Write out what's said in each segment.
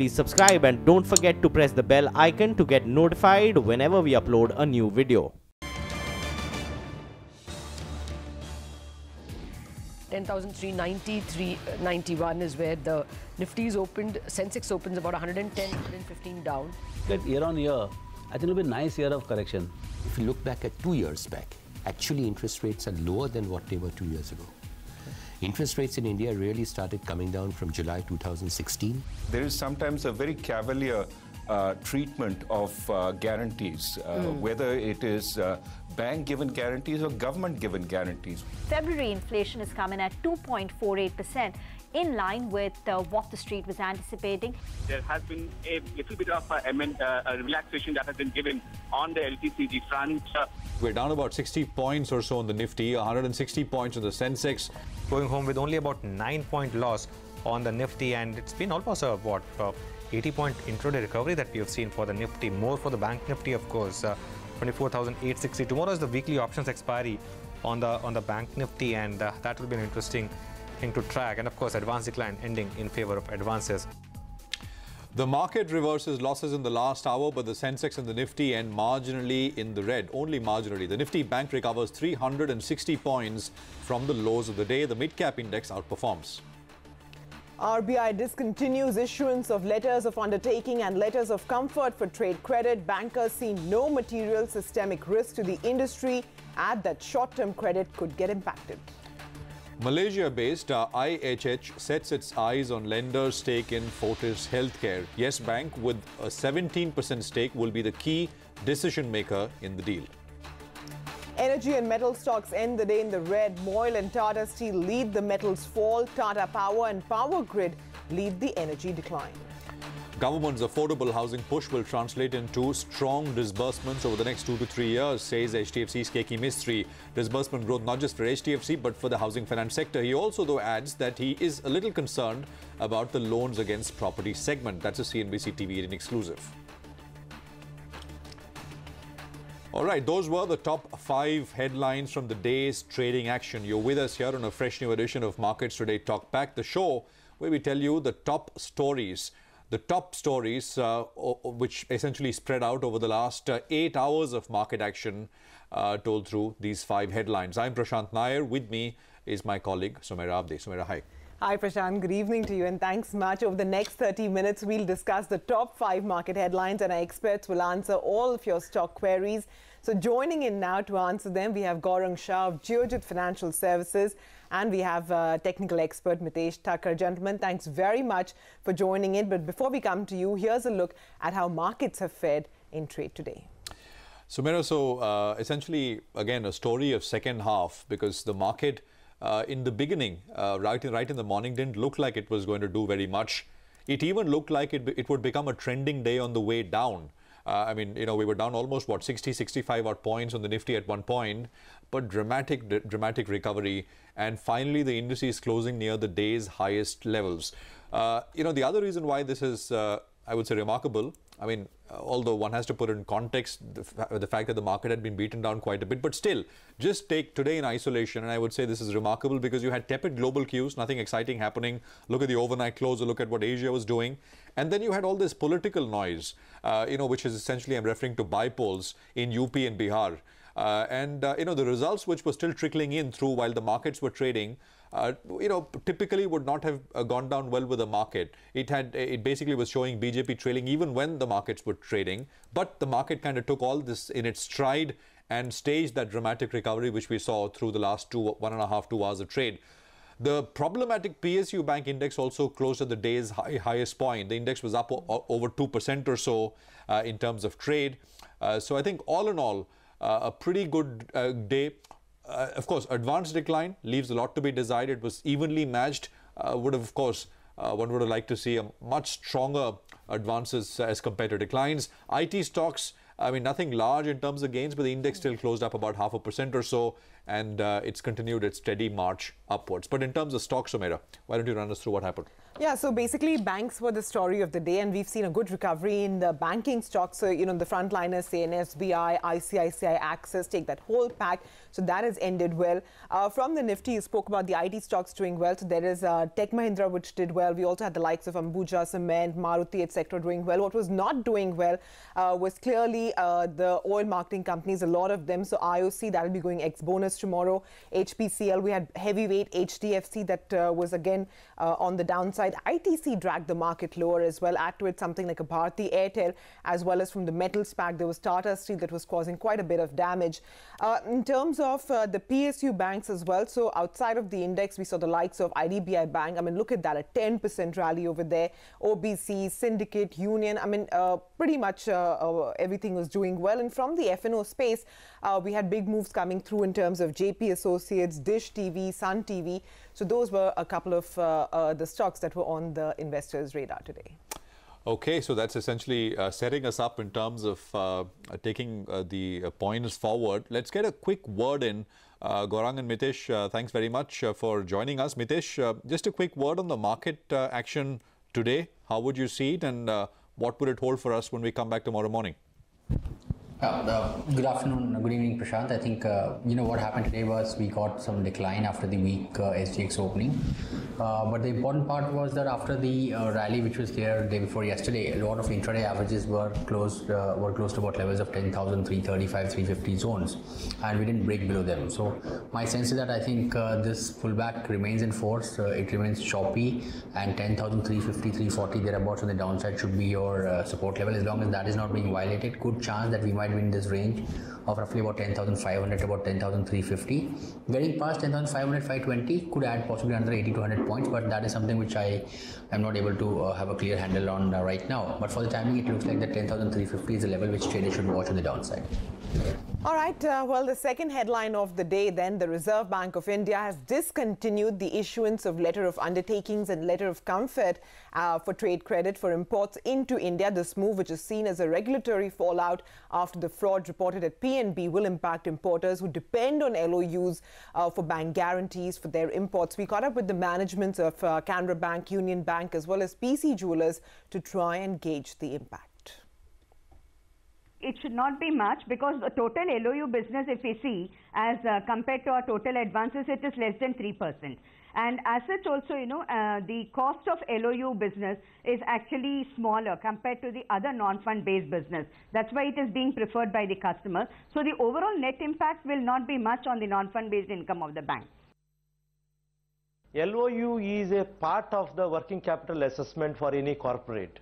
please subscribe and don't forget to press the bell icon to get notified whenever we upload a new video. 10,390, 391 is where the Nifty's opened. Sensex opens about 110, 115 down. That year on year, I think it'll be a nice year of correction. If you look back at 2 years back, actually interest rates are lower than what they were 2 years ago. Interest rates in India really started coming down from July 2016. There is sometimes a very cavalier treatment of guarantees, whether it is bank-given guarantees or government-given guarantees. February inflation has come in at 2.48%, in line with what the street was anticipating. There has been a little bit of a relaxation that has been given on the LTCG front. We're down about 60 points or so on the Nifty, 160 points on the Sensex. Going home with only about 9-point loss on the Nifty, and it's been almost a 80-point intraday recovery that we have seen for the Nifty. More for the Bank Nifty, of course. 24,860. Tomorrow is the weekly options expiry on the Bank Nifty, and that will be an interesting thing to track. And of course, advance decline ending in favor of advances. The market reverses losses in the last hour, but the Sensex and the Nifty end marginally in the red, only marginally. The Nifty Bank recovers 360 points from the lows of the day. The mid-cap index outperforms. RBI discontinues issuance of letters of undertaking and letters of comfort for trade credit. Bankers see no material systemic risk to the industry, add that short-term credit could get impacted. Malaysia-based IHH sets its eyes on lenders' stake in Fortis Healthcare. Yes Bank, with a 17% stake, will be the key decision maker in the deal. Energy and metal stocks end the day in the red. MOIL and Tata Steel lead the metals fall. Tata Power and Power Grid lead the energy decline. Government's affordable housing push will translate into strong disbursements over the next 2 to 3 years, says HDFC's Keki Mistry. Disbursement growth not just for HDFC but for the housing finance sector. He also, though, adds that he is a little concerned about the loans against property segment. That's a CNBC TV 18 exclusive. All right, those were the top 5 headlines from the day's trading action. You're with us here on a fresh new edition of Markets Today Talk Back, the show where we tell you the top stories. The top stories which essentially spread out over the last 8 hours of market action told through these 5 headlines. I'm Prashant Nair. With me is my colleague Sumaira Abde. Sumaira, hi. Hi Prashant, good evening to you and thanks much. Over the next 30 minutes, we'll discuss the top 5 market headlines and our experts will answer all of your stock queries. So joining in now to answer them, we have Gaurang Shah of Geojit Financial Services and we have technical expert Mitesh Thakkar. Gentlemen, thanks very much for joining in. But before we come to you, here's a look at how markets have fared in trade today. Sumaira, so essentially, again, a story of second half because the market in the beginning, right in the morning, didn't look like it was going to do very much. It even looked like it would become a trending day on the way down. I mean, you know, we were down almost, 60, 65 odd points on the Nifty at one point, but dramatic recovery. And finally, the indices closing near the day's highest levels. You know, the other reason why this is, I would say, remarkable, I mean, although one has to put in context the fact that the market had been beaten down quite a bit, but still, just take today in isolation, and I would say this is remarkable because you had tepid global cues, nothing exciting happening. Look at the overnight close, or look at what Asia was doing. And then you had all this political noise, you know, which is essentially, I'm referring to bypolls in UP and Bihar. You know, the results which were still trickling in through while the markets were trading, you know, typically would not have gone down well with the market. It basically was showing BJP trailing even when the markets were trading. But the market kind of took all this in its stride and staged that dramatic recovery which we saw through the last 1.5 to 2 hours of trade. The problematic PSU Bank index also closed at the day's highest point. The index was up over 2% or so in terms of trade. So I think all in all, a pretty good day. Of course, advanced decline leaves a lot to be desired. It was evenly matched. Would have, of course, one would have liked to see a much stronger advances as compared to declines. IT stocks, I mean, nothing large in terms of gains, but the index still closed up about 0.5% or so, and it's continued its steady march upwards. But in terms of stocks, Sumaira, why don't you run us through what happened? Yeah, so basically banks were the story of the day, and we've seen a good recovery in the banking stocks. So, you know, the frontliners, say, SBI, ICICI, Axis, take that whole pack. So that has ended well. From the Nifty, you spoke about the IT stocks doing well. So there is Tech Mahindra, which did well. We also had the likes of Ambuja, Cement, Maruti, etc. doing well. What was not doing well was clearly the oil marketing companies, a lot of them. So IOC, that will be going ex-bonus tomorrow. HPCL, we had heavyweight HDFC that was again on the downside. ITC dragged the market lower as well. Add to it something like a Bharti Airtel, as well as from the metals pack, there was Tata Steel that was causing quite a bit of damage. In terms of the PSU banks as well, so outside of the index, we saw the likes of IDBI Bank. I mean, look at that, a 10% rally over there. OBC, Syndicate, Union, I mean, pretty much everything was doing well. And from the F&O space, we had big moves coming through in terms of JP Associates, Dish TV, Sun TV. So those were a couple of the stocks that were on the investors' radar today. Okay, so that's essentially setting us up in terms of taking the points forward. Let's get a quick word in. Gaurang and Mitesh, thanks very much for joining us. Mitesh, just a quick word on the market action today. How would you see it, and what would it hold for us when we come back tomorrow morning? Good afternoon, good evening, Prashant. I think, you know, what happened today was we got some decline after the weak SGX opening. But the important part was that after the rally, which was there the day before yesterday, a lot of intraday averages were close to about levels of 10,335, 350 zones, and we didn't break below them. So my sense is that I think this pullback remains in force. It remains choppy, and 10,350, 340 thereabouts on the downside should be your support level. As long as that is not being violated, good chance that we might be in this range of roughly about 10,500 to about 10,350. Getting past 10,500, 520 could add possibly another 80 to 100 points, but that is something which I am not able to have a clear handle on right now. But for the timing, it looks like that 10,350 is the level which traders should watch on the downside. All right, well, the second headline of the day then, the Reserve Bank of India has discontinued the issuance of letter of undertakings and letter of comfort for trade credit for imports into India. This move, which is seen as a regulatory fallout after the fraud reported at PNB, will impact importers who depend on LOUs for bank guarantees for their imports. We caught up with the managements of Canara Bank, Union Bank, as well as PC Jewellers to try and gauge the impact. It should not be much, because the total LOU business, if we see, as compared to our total advances, it is less than 3%. And as such also, you know, the cost of LOU business is actually smaller compared to the other non-fund based business. That's why it is being preferred by the customers. So the overall net impact will not be much on the non-fund based income of the bank. LOU is a part of the working capital assessment for any corporate.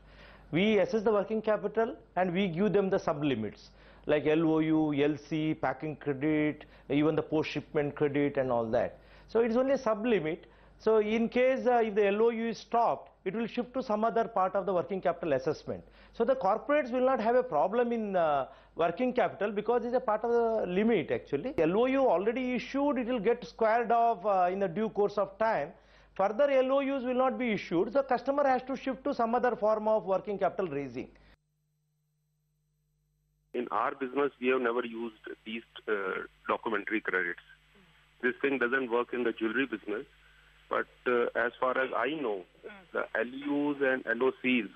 We assess the working capital and we give them the sub-limits like LOU, LC, packing credit, even the post-shipment credit and all that. So it's only a sub-limit. So in case if the LOU is stopped, it will shift to some other part of the working capital assessment. So the corporates will not have a problem in working capital because it's a part of the limit actually. LOU already issued, it will get squared off in the due course of time. Further LOUs will not be issued, so customer has to shift to some other form of working capital raising. In our business, we have never used these documentary credits. This thing doesn't work in the jewelry business, but as far as I know, the LUs and LOCs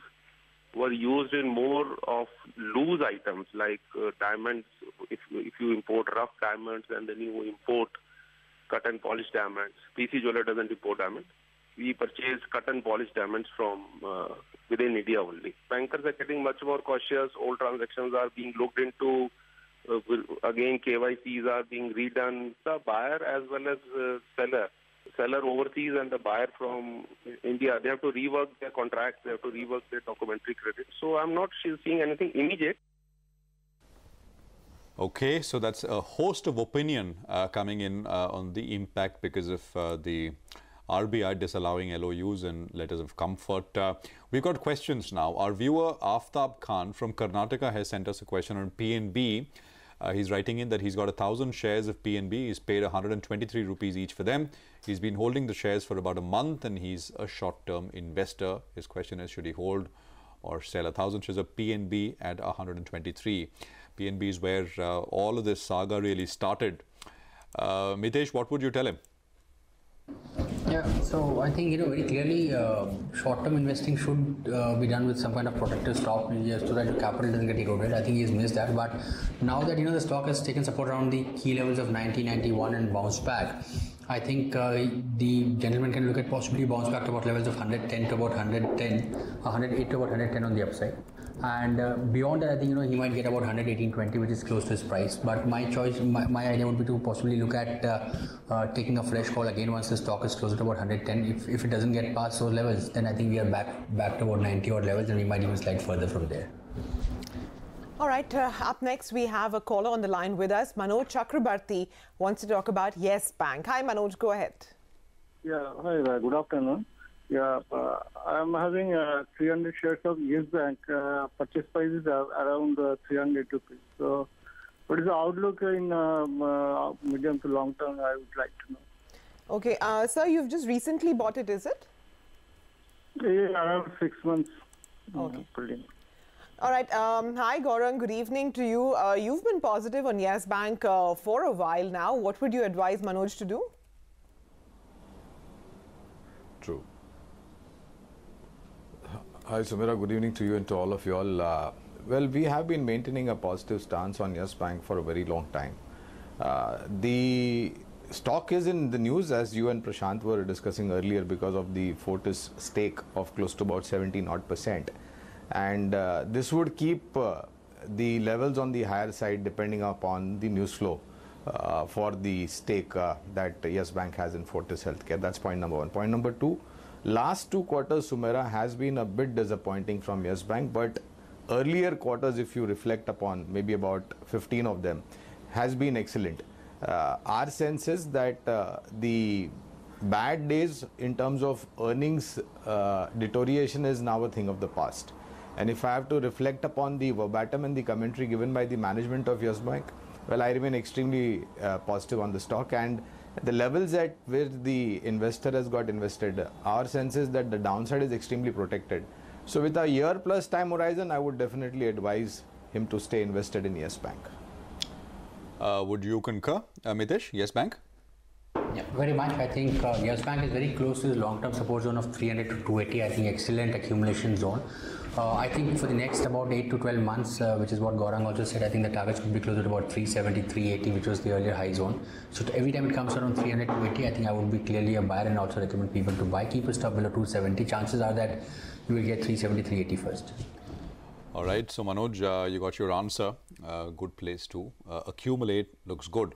were used in more of loose items like diamonds. If you import rough diamonds and then you import cut and polished diamonds. PC Jeweler doesn't import diamonds. We purchase cut and polished diamonds from within India only. Bankers are getting much more cautious. All transactions are being looked into. Again, KYCs are being redone. The buyer as well as seller overseas and the buyer from India, they have to rework their contracts. They have to rework their documentary credit. So I'm not seeing anything immediate. Okay, so that's a host of opinion coming in on the impact because of the RBI disallowing LOUs and letters of comfort. We've got questions now. Our viewer Aftab Khan from Karnataka has sent us a question on PNB. He's writing in that he's got 1,000 shares of PNB. He's paid 123 rupees each for them. He's been holding the shares for about a month and he's a short-term investor. His question is, should he hold or sell 1,000 shares of PNB at 123? PNB is where all of this saga really started. Mitesh, what would you tell him? Yeah, so I think, very clearly short-term investing should be done with some kind of protective stock just so that your capital doesn't get eroded. I think he's missed that. But now that, the stock has taken support around the key levels of 90-91 and bounced back, I think the gentleman can look at possibly bounce back to about levels of 110 to about 110, 108 to about 110 on the upside. And beyond that, I think, he might get about 118.20, which is close to his price. But my choice, my idea would be to possibly look at taking a fresh call again once the stock is closer to about 110. If it doesn't get past those levels, then I think we are back to about 90 odd levels, and we might even slide further from there. All right, up next we have a caller on the line with us. Manoj Chakrabarti wants to talk about Yes Bank. Hi Manoj, go ahead. Yeah, hi, good afternoon. Yeah, I'm having 300 shares of Yes Bank. Purchase price is around 300 rupees. So, what is the outlook in medium to long term? I would like to know. Okay, sir, you've just recently bought it, is it? Yeah, around 6 months. Okay. All right. Hi, Gaurang. Good evening to you. You've been positive on Yes Bank for a while now. What would you advise Manoj to do? True. Hi, Sumira. Good evening to you and to all of you all. Well, we have been maintaining a positive stance on Yes Bank for a very long time. The stock is in the news, as you and Prashant were discussing earlier, because of the Fortis stake of close to about 17%. And this would keep the levels on the higher side depending upon the news flow for the stake that Yes Bank has in Fortis Healthcare. That's point number one. Point number two, last 2 quarters, Sumera, has been a bit disappointing from Yes Bank, but earlier quarters, if you reflect upon maybe about 15 of them, has been excellent. Our sense is that the bad days in terms of earnings deterioration is now a thing of the past. And if I have to reflect upon the verbatim and the commentary given by the management of Yes Bank, well, I remain extremely positive on the stock, and the levels at where the investor has got invested, our sense is that the downside is extremely protected. So with a year plus time horizon, I would definitely advise him to stay invested in Yes Bank. Would you concur, Mitesh? Yes Bank? Yeah, very much. I think Yes Bank is very close to the long-term support zone of 300 to 280. I think excellent accumulation zone. I think for the next about 8 to 12 months, which is what Gaurang also said, I think the targets could be closer to about 370, 380, which was the earlier high zone. So every time it comes around 300 to 280, I think I would be clearly a buyer and also recommend people to buy. Keep a stop below 270. Chances are that you will get 370, 380 first. All right. So Manoj, you got your answer. Good place to accumulate. Looks good.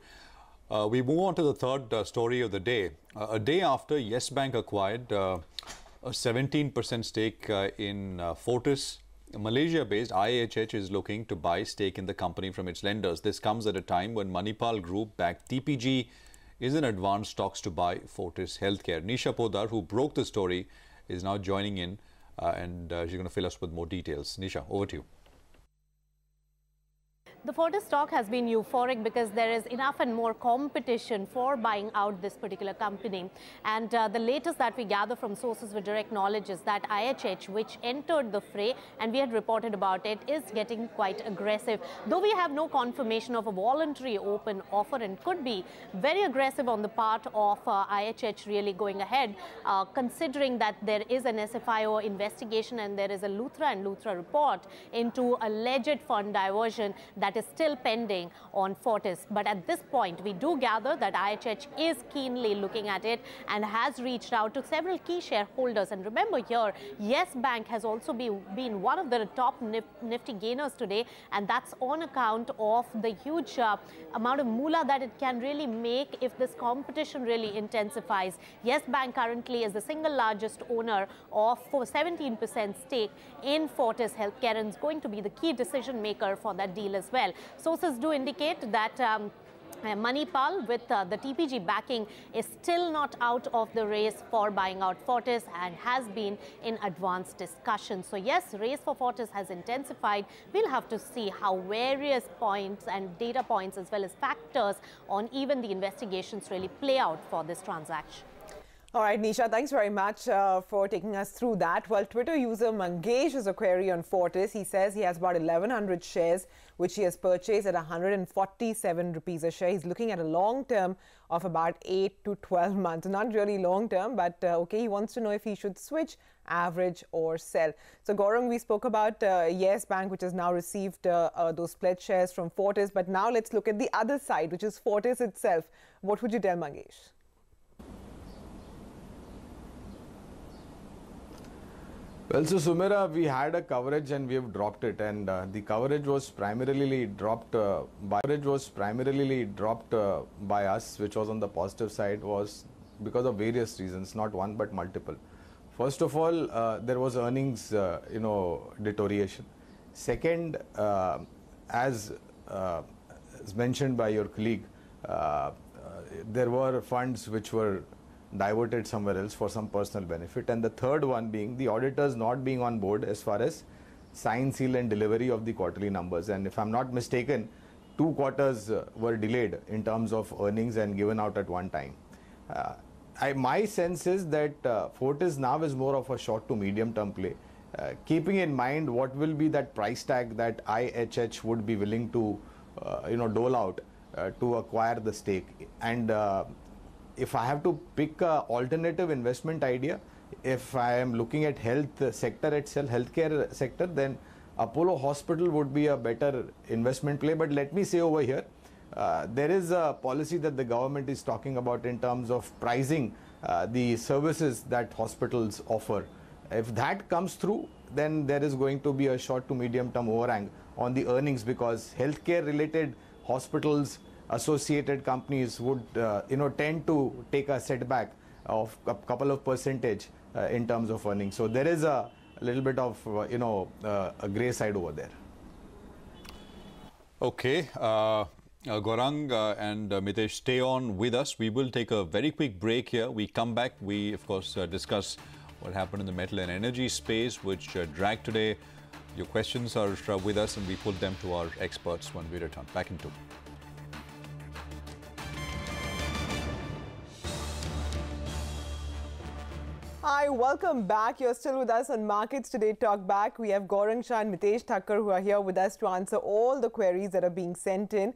We move on to the third story of the day. A day after Yes Bank acquired a 17% stake in Fortis, Malaysia-based IHH is looking to buy stake in the company from its lenders. This comes at a time when Manipal Group-backed TPG is in advanced talks to buy Fortis Healthcare. Nisha Podar, who broke the story, is now joining in and she's going to fill us with more details. Nisha, over to you. The Fortis stock has been euphoric because there is enough and more competition for buying out this particular company. And the latest that we gather from sources with direct knowledge is that IHH, which entered the fray, and we had reported about it, is getting quite aggressive. Though we have no confirmation of a voluntary open offer and could be very aggressive on the part of IHH really going ahead, considering that there is an SFIO investigation and there is a Luthra and Luthra report into alleged fund diversion that is still pending on Fortis. But at this point, we do gather that IHH is keenly looking at it and has reached out to several key shareholders. And remember here, Yes Bank has also been one of the top nifty gainers today, and that's on account of the huge amount of moolah that it can really make if this competition really intensifies. Yes Bank currently is the single largest owner of 17% stake in Fortis Healthcare and is going to be the key decision maker for that deal as well. Sources do indicate that Manipal, with the TPG backing, is still not out of the race for buying out Fortis and has been in advanced discussion. So yes, race for Fortis has intensified. We'll have to see how various points and data points as well as factors on even the investigations really play out for this transaction. All right, Nisha, thanks very much for taking us through that. Well, Twitter user Mangesh has a query on Fortis. He says he has about 1,100 shares, which he has purchased at 147 rupees a share. He's looking at a long term of about 8 to 12 months. Not really long term, but okay, he wants to know if he should switch, average or sell. So, Gaurang, we spoke about Yes Bank, which has now received those pledged shares from Fortis. But now let's look at the other side, which is Fortis itself. What would you tell Mangesh? Well, so Sumira, we had a coverage and we have dropped it, and the coverage was primarily dropped by us, which was on the positive side, was because of various reasons, not one but multiple. First of all, there was earnings, deterioration. Second, as mentioned by your colleague, there were funds which were diverted somewhere else for some personal benefit, and the third one being the auditors not being on board as far as sign, seal and delivery of the quarterly numbers. And if I'm not mistaken, 2 quarters were delayed in terms of earnings and given out at one time. My sense is that Fortis now is more of a short to medium term play, keeping in mind what will be that price tag that IHH would be willing to dole out to acquire the stake. And if I have to pick an alternative investment idea, if I am looking at health sector itself, healthcare sector, then Apollo Hospital would be a better investment play. But let me say over here, there is a policy that the government is talking about in terms of pricing the services that hospitals offer. If that comes through, then there is going to be a short to medium term overhang on the earnings, because healthcare related hospitals, associated companies would tend to take a setback of a couple of percentage in terms of earnings. So there is a little bit of a grey side over there. Okay, Gaurang and Mitesh, stay on with us. We will take a very quick break here. We come back, we of course discuss what happened in the metal and energy space, which dragged today. Your questions are with us and we put them to our experts when we return. Back in 2. Hi, welcome back. You're still with us on Markets Today Talk Back. We have Gaurang Shah and Mitesh Thakkar who are here with us to answer all the queries that are being sent in.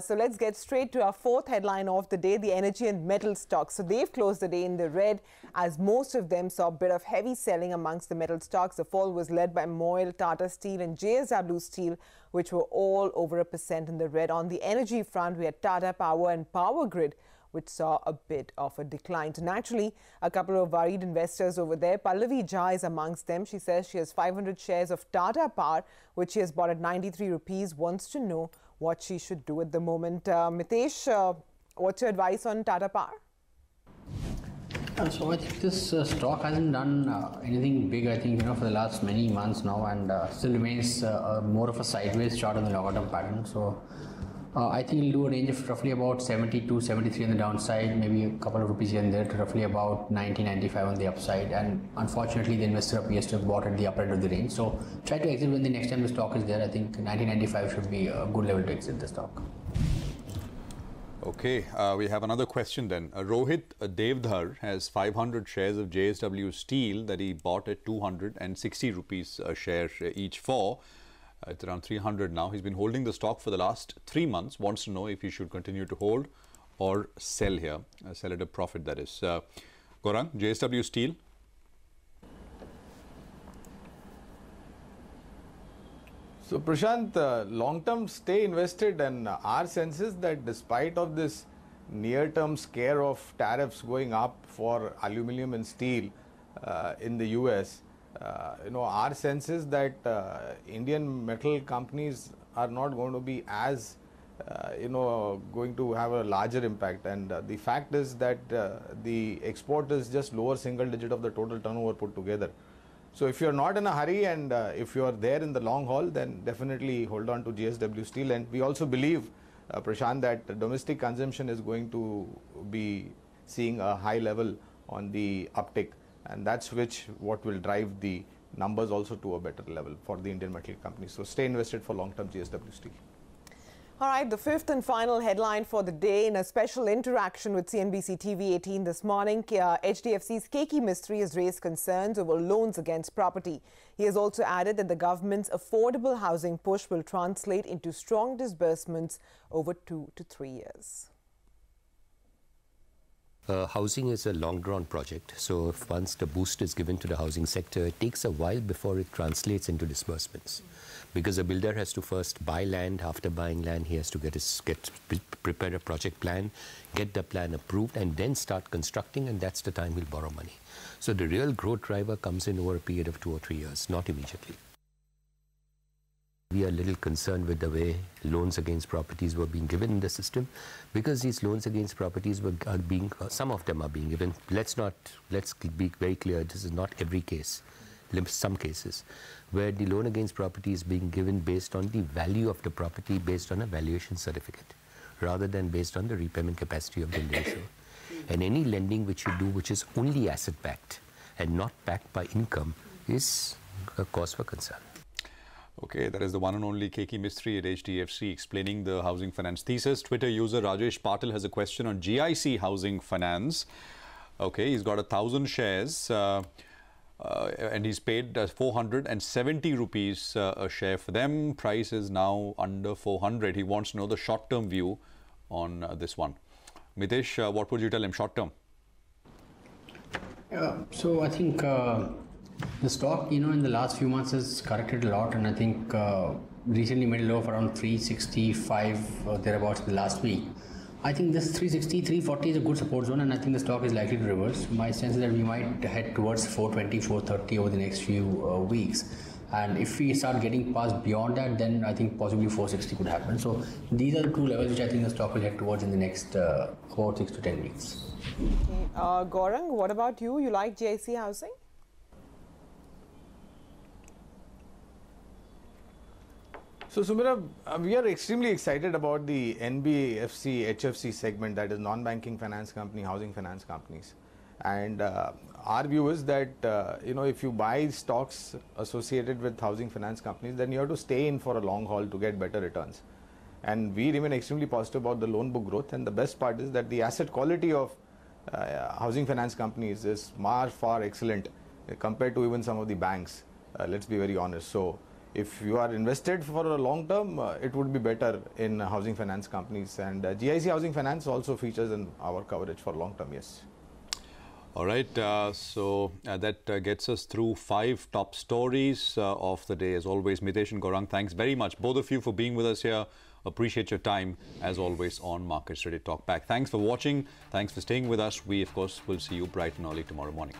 So let's get straight to our fourth headline of the day, the energy and metal stocks. So they've closed the day in the red, as most of them saw a bit of heavy selling amongst the metal stocks. The fall was led by MOIL, Tata Steel and JSW Steel, which were all over 1% in the red. On the energy front, we had Tata Power and Power Grid, which saw a bit of a decline. So naturally, a couple of worried investors over there. Pallavi Jha is amongst them. She says she has 500 shares of Tata Power, which she has bought at 93 rupees, wants to know what she should do at the moment. Mitesh, what's your advice on Tata Power? So I think this stock hasn't done anything big, I think, for the last many months now, and still remains more of a sideways chart on the longer term pattern. So I think it'll do a range of roughly about 72, 73 on the downside, maybe a couple of rupees here and there, to roughly about 90, 95 on the upside. And unfortunately, the investor appears to have bought at the upper end of the range. So try to exit when the next time the stock is there. I think 90, 95 should be a good level to exit the stock. Okay, we have another question then. Rohit Devdhar has 500 shares of JSW Steel that he bought at 260 rupees a share each for. It's around 300 now. He's been holding the stock for the last 3 months. Wants to know if he should continue to hold or sell here. Sell at a profit, that is. Gaurang, JSW Steel. So Prashant, long-term stay invested, and our sense is that despite of this near-term scare of tariffs going up for aluminium and steel in the US, our sense is that Indian metal companies are not going to be as, going to have a larger impact. And the fact is that the export is just lower single digit of the total turnover put together. So if you're not in a hurry and if you're there in the long haul, then definitely hold on to JSW Steel. And we also believe, Prashant, that domestic consumption is going to be seeing a high level on the uptick. And that's what will drive the numbers also to a better level for the Indian metal companies. So stay invested for long-term JSW Steel. All right, the fifth and final headline for the day. In a special interaction with CNBC TV 18 this morning, HDFC's Keki Mistry has raised concerns over loans against property. He has also added that the government's affordable housing push will translate into strong disbursements over 2 to 3 years. Housing is a long-drawn project, so if once the boost is given to the housing sector, it takes a while before it translates into disbursements. Because a builder has to first buy land. After buying land, he has to prepare a project plan, get the plan approved, and then start constructing, and that's the time he'll borrow money. So the real growth driver comes in over a period of 2 or 3 years, not immediately. We are a little concerned with the way loans against properties were being given in the system, because these loans against properties are being, some of them are being given. Let's be very clear, this is not every case. Some cases where the loan against property is being given based on the value of the property, based on a valuation certificate, rather than based on the repayment capacity of the individual. And any lending which you do which is only asset backed and not backed by income is a cause for concern. Okay, that is the one and only Keki Mistry at HDFC explaining the housing finance thesis. Twitter user Rajesh Patil has a question on GIC Housing Finance. Okay, he's got 1,000 shares and he's paid 470 rupees a share for them. Price is now under 400. He wants to know the short-term view on this one. Mitesh, what would you tell him short-term? So I think the stock, in the last few months has corrected a lot, and I think recently made a low of around 365 or thereabouts in the last week. I think this 360, 340 is a good support zone, and I think the stock is likely to reverse. My sense is that we might head towards 420, 430 over the next few weeks. And if we start getting past beyond that, then I think possibly 460 could happen. So these are the two levels which I think the stock will head towards in the next about 6 to 10 weeks. Okay. Gaurang, what about you? You like GIC Housing? So Sumira, we are extremely excited about the NBFC, HFC segment, that is non-banking finance company, housing finance companies. And our view is that, if you buy stocks associated with housing finance companies, then you have to stay in for a long haul to get better returns. And we remain extremely positive about the loan book growth. And the best part is that the asset quality of housing finance companies is far excellent compared to even some of the banks. Let's be very honest. So if you are invested for a long term, it would be better in housing finance companies. And GIC Housing Finance also features in our coverage for long term, yes. All right, so that gets us through 5 top stories of the day. As always, Mitesh and Gaurang, thanks very much, both of you, for being with us here. Appreciate your time, as always, on Markets Ready Talk Back. Thanks for watching. Thanks for staying with us. We, of course, will see you bright and early tomorrow morning.